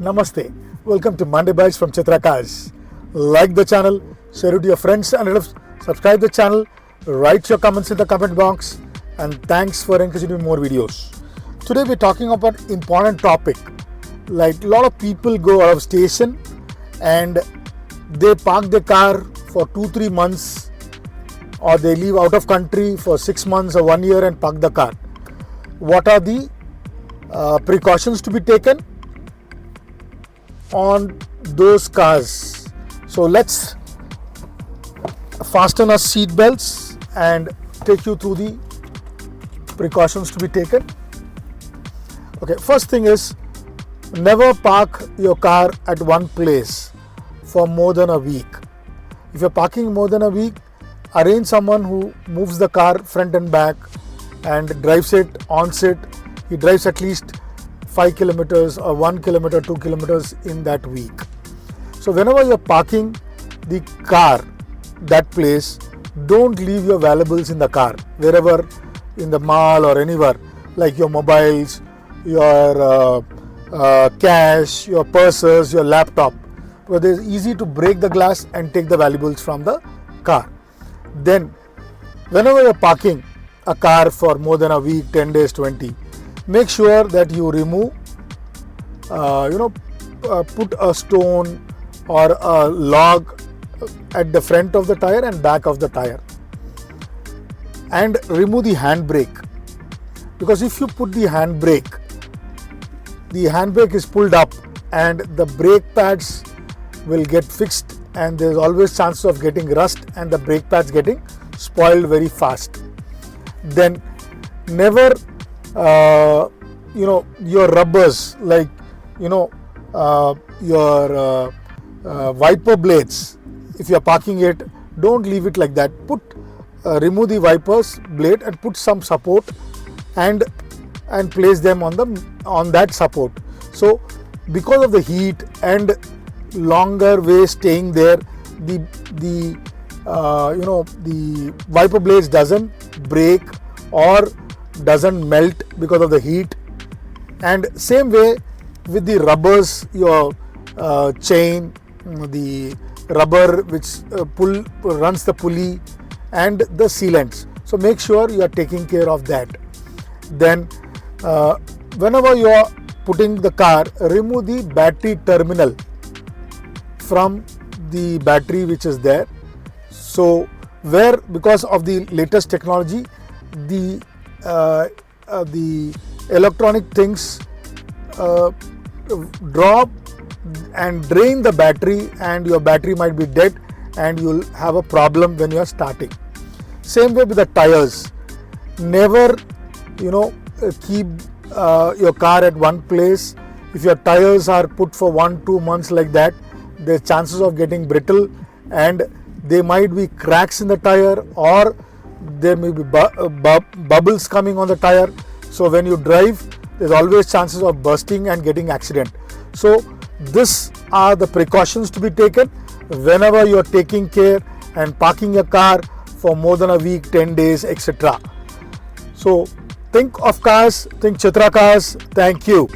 Namaste. Welcome to Monday Bytes from Chitra Cars. Like the channel, share it to your friends and relatives, subscribe the channel, write your comments in the comment box, and thanks for encouraging me more videos. Today we're talking about an important topic. Like a lot of people go out of station and they park their car for 2-3 months, or they leave out of country for 6 months or 1 year and park the car. What are the precautions to be taken on those cars? So let's fasten our seat belts and take you through the precautions to be taken. Okay, first thing is, never park your car at one place for more than a week. If you're parking more than a week, arrange someone who moves the car front and back and drives it, ons it. He drives at least 5 kilometers or 1 kilometer, 2 kilometers in that week. So whenever you're parking the car that place, don't leave your valuables in the car, wherever in the mall or anywhere, like your mobiles, your cash, your purses, your laptop, because it's easy to break the glass and take the valuables from the car. Then whenever you're parking a car for more than a week, 10 days, 20, make sure that you remove, put a stone or a log at the front of the tire and back of the tire, and remove the handbrake. Because if you put the handbrake is pulled up and the brake pads will get fixed, and there's always chances of getting rust and the brake pads getting spoiled very fast. Then never your rubbers, like your wiper blades, if you are parking it, don't leave it like that. Remove the wipers blade and put some support and place them on that support. So because of the heat and longer way staying there, the wiper blades doesn't break or doesn't melt because of the heat. And same way with the rubbers, your chain, the rubber which runs the pulley, and the sealants. So make sure you are taking care of that. Then whenever you are putting the car, remove the battery terminal from the battery which is there. So because of the latest technology, the electronic things drop and drain the battery, and your battery might be dead and you'll have a problem when you are starting. Same way with the tires. Never keep your car at one place. If your tires are put for 1-2 months like that, there's chances of getting brittle, and there might be cracks in the tire, or there may be bubbles coming on the tire. So when you drive, there's always chances of bursting and getting accident. So these are the precautions to be taken whenever you're taking care and parking your car for more than a week, 10 days, etc. So think of cars, think Chitra Cars. Thank you.